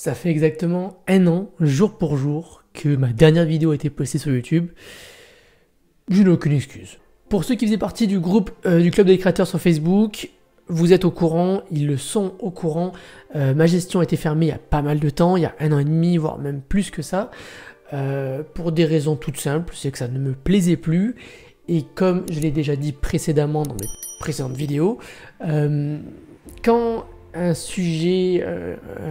Ça fait exactement un an, jour pour jour, que ma dernière vidéo a été postée sur YouTube. Je n'ai aucune excuse. Pour ceux qui faisaient partie du groupe du club des créateurs sur Facebook, vous êtes au courant, ils le sont au courant. Ma gestion a été fermée il y a pas mal de temps, il y a un an et demi, voire même plus que ça. Pour des raisons toutes simples, c'est que ça ne me plaisait plus. Et comme je l'ai déjà dit précédemment dans mes précédentes vidéos, quand un sujet,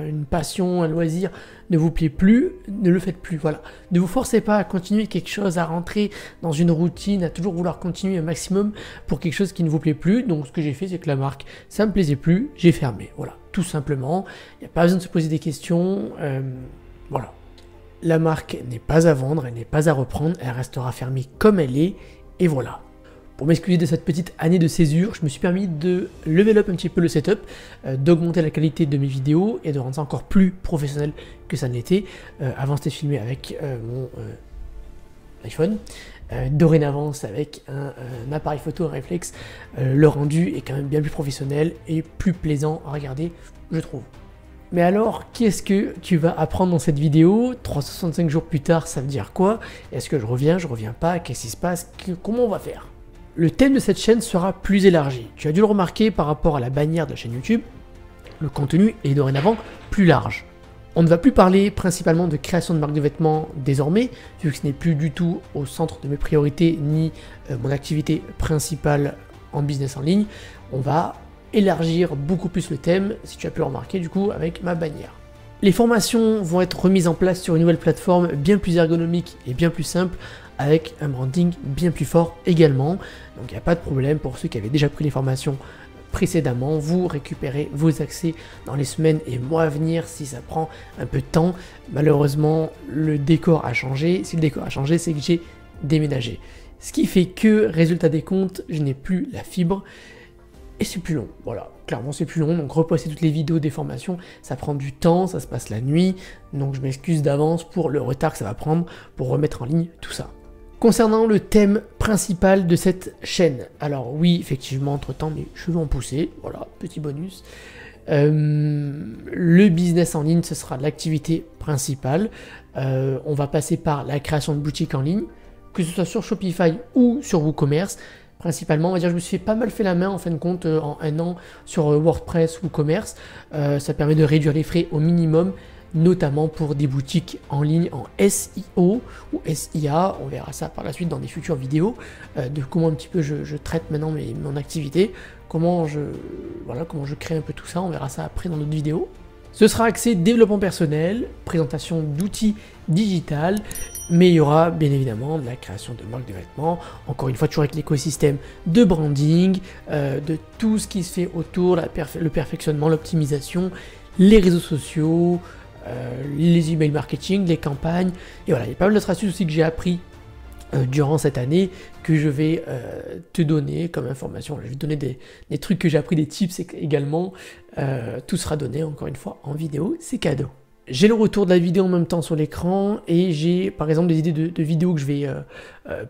une passion, un loisir ne vous plaît plus, ne le faites plus, voilà. Ne vous forcez pas à continuer quelque chose, à rentrer dans une routine, à toujours vouloir continuer un maximum pour quelque chose qui ne vous plaît plus. Donc ce que j'ai fait, c'est que la marque, ça me plaisait plus, j'ai fermé, voilà, tout simplement. Il n'y a pas besoin de se poser des questions, voilà. La marque n'est pas à vendre, elle n'est pas à reprendre, elle restera fermée comme elle est, et voilà. Pour m'excuser de cette petite année de césure, je me suis permis de level up un petit peu le setup, d'augmenter la qualité de mes vidéos et de rendre ça encore plus professionnel que ça n'était. Avant c'était filmé avec mon iPhone, dorénavant c'est avec un appareil photo, un réflexe. Le rendu est quand même bien plus professionnel et plus plaisant à regarder, je trouve. Mais alors, qu'est-ce que tu vas apprendre dans cette vidéo? 365 jours plus tard, ça veut dire quoi? Est-ce que je reviens pas? Qu'est-ce qui se passe? Comment on va faire? Le thème de cette chaîne sera plus élargi. Tu as dû le remarquer par rapport à la bannière de la chaîne YouTube, le contenu est dorénavant plus large. On ne va plus parler principalement de création de marques de vêtements désormais, vu que ce n'est plus du tout au centre de mes priorités ni mon activité principale en business en ligne. On va élargir beaucoup plus le thème, si tu as pu le remarquer du coup avec ma bannière. Les formations vont être remises en place sur une nouvelle plateforme bien plus ergonomique et bien plus simple, avec un branding bien plus fort également. Donc il n'y a pas de problème pour ceux qui avaient déjà pris les formations précédemment, vous récupérez vos accès dans les semaines et mois à venir si ça prend un peu de temps. Malheureusement, le décor a changé. Si le décor a changé, c'est que j'ai déménagé. Ce qui fait que, résultat des comptes, je n'ai plus la fibre et c'est plus long. Voilà, clairement c'est plus long. Donc reposter toutes les vidéos des formations, ça prend du temps, ça se passe la nuit. Donc je m'excuse d'avance pour le retard que ça va prendre pour remettre en ligne tout ça. Concernant le thème principal de cette chaîne, alors oui, effectivement, entre-temps, mes cheveux ont poussé, voilà, petit bonus. Le business en ligne, ce sera l'activité principale. On va passer par la création de boutiques en ligne, que ce soit sur Shopify ou sur WooCommerce. Principalement, on va dire, je me suis pas mal fait la main en fin de compte en un an sur WordPress, WooCommerce. Ça permet de réduire les frais au minimum, notamment pour des boutiques en ligne en SEO ou SIA, on verra ça par la suite dans des futures vidéos, de comment un petit peu je traite maintenant mon activité, comment je crée un peu tout ça, on verra ça après dans d'autres vidéos. Ce sera axé développement personnel, présentation d'outils digital, mais il y aura bien évidemment de la création de marques de vêtements, encore une fois toujours avec l'écosystème de branding, de tout ce qui se fait autour, le perfectionnement, l'optimisation, les réseaux sociaux, les email marketing, les campagnes, et voilà, il y a pas mal d'autres astuces aussi que j'ai appris durant cette année que je vais te donner comme information. Je vais te donner des trucs que j'ai appris, des tips également, tout sera donné encore une fois en vidéo, c'est cadeau. J'ai le retour de la vidéo en même temps sur l'écran et j'ai par exemple des idées de vidéos que je vais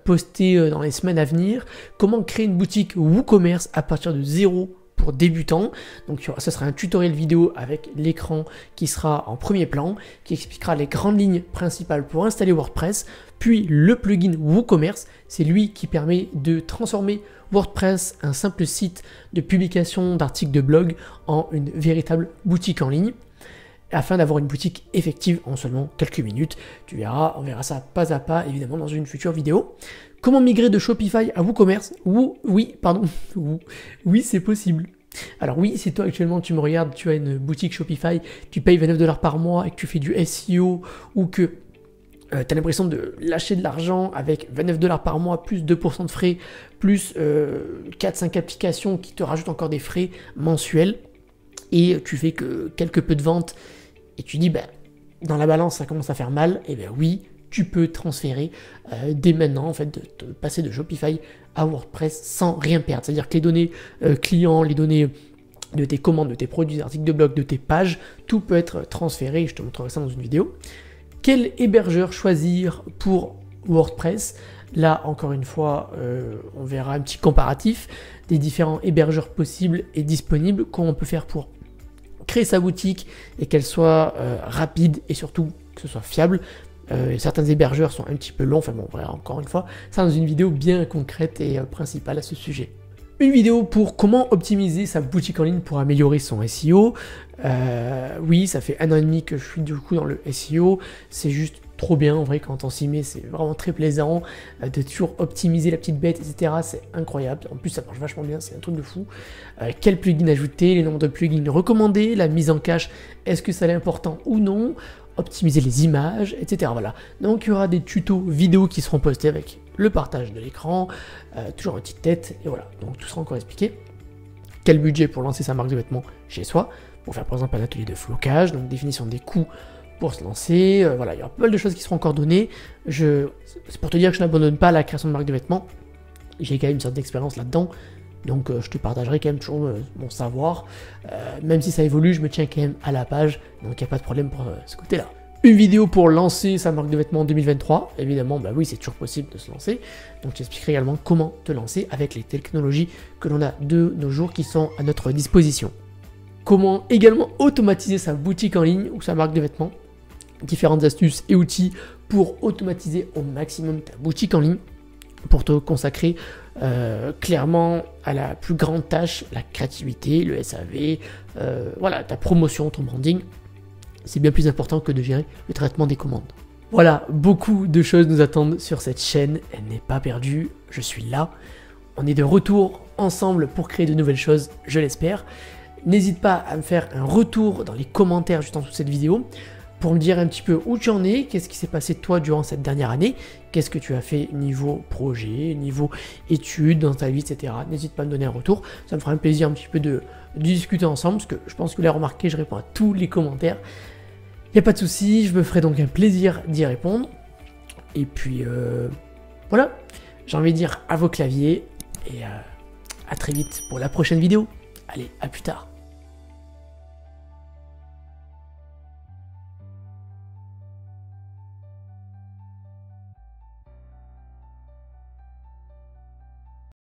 poster dans les semaines à venir. Comment créer une boutique WooCommerce à partir de zéro pour débutants. Donc ce sera un tutoriel vidéo avec l'écran qui sera en premier plan, qui expliquera les grandes lignes principales pour installer WordPress, puis le plugin WooCommerce, c'est lui qui permet de transformer WordPress, un simple site de publication d'articles de blog, en une véritable boutique en ligne, afin d'avoir une boutique effective en seulement quelques minutes. Tu verras, on verra ça pas à pas, évidemment, dans une future vidéo. Comment migrer de Shopify à WooCommerce? Oui, c'est possible. Alors oui, si toi actuellement tu me regardes, tu as une boutique Shopify, tu payes 29 $, par mois et que tu fais du SEO ou que tu as l'impression de lâcher de l'argent avec 29 $ par mois, plus 2% de frais, plus 4-5 applications qui te rajoutent encore des frais mensuels, et tu fais que quelques peu de ventes, et tu dis, dans la balance, ça commence à faire mal, et bien oui, tu peux transférer dès maintenant, en fait, de passer de Shopify à WordPress sans rien perdre. C'est-à-dire que les données clients, les données de tes commandes, de tes produits, des articles de blog, de tes pages, tout peut être transféré, je te montrerai ça dans une vidéo. Quel hébergeur choisir pour WordPress? Là, encore une fois, on verra un petit comparatif des différents hébergeurs possibles et disponibles, comment on peut faire pour créer sa boutique et qu'elle soit rapide et surtout que ce soit fiable. Certains hébergeurs sont un petit peu longs, enfin bon, voilà, encore une fois, ça dans une vidéo bien concrète et principale à ce sujet. Une vidéo pour comment optimiser sa boutique en ligne pour améliorer son SEO. Oui, ça fait 1 an et demi que je suis du coup dans le SEO, c'est juste trop bien en vrai quand on s'y met, c'est vraiment très plaisant de toujours optimiser la petite bête, etc. C'est incroyable, en plus ça marche vachement bien, c'est un truc de fou. Quel plugin ajouter, les nombres de plugins recommandés, la mise en cache, est-ce que ça est important ou non, optimiser les images, etc. Voilà, donc il y aura des tutos vidéo qui seront postés avec le partage de l'écran, toujours une petite tête, et voilà, donc tout sera encore expliqué. Quel budget pour lancer sa marque de vêtements chez soi, pour faire par exemple un atelier de flocage, donc définition des coûts pour se lancer, voilà, il y aura pas mal de choses qui seront encore données. C'est pour te dire que je n'abandonne pas à la création de marque de vêtements, j'ai quand même une sorte d'expérience là-dedans, donc je te partagerai quand même toujours mon savoir, même si ça évolue, je me tiens quand même à la page, donc il n'y a pas de problème pour ce côté-là. Une vidéo pour lancer sa marque de vêtements en 2023, évidemment, bah oui, c'est toujours possible de se lancer, donc j'expliquerai également comment te lancer avec les technologies que l'on a de nos jours qui sont à notre disposition. Comment également automatiser sa boutique en ligne ou sa marque de vêtements, différentes astuces et outils pour automatiser au maximum ta boutique en ligne, pour te consacrer clairement à la plus grande tâche, la créativité, le SAV, voilà, ta promotion, ton branding. C'est bien plus important que de gérer le traitement des commandes. Voilà, beaucoup de choses nous attendent sur cette chaîne, elle n'est pas perdue, je suis là. On est de retour ensemble pour créer de nouvelles choses, je l'espère. N'hésite pas à me faire un retour dans les commentaires juste en dessous de cette vidéo pour me dire un petit peu où tu en es, qu'est-ce qui s'est passé toi durant cette dernière année, qu'est-ce que tu as fait niveau projet, niveau études dans ta vie, etc. N'hésite pas à me donner un retour, ça me fera un plaisir un petit peu de discuter ensemble, parce que je pense que vous l'avez remarqué, je réponds à tous les commentaires. Il n'y a pas de souci, je me ferai donc un plaisir d'y répondre. Et puis voilà, j'ai envie de dire à vos claviers et à très vite pour la prochaine vidéo. Allez, à plus tard.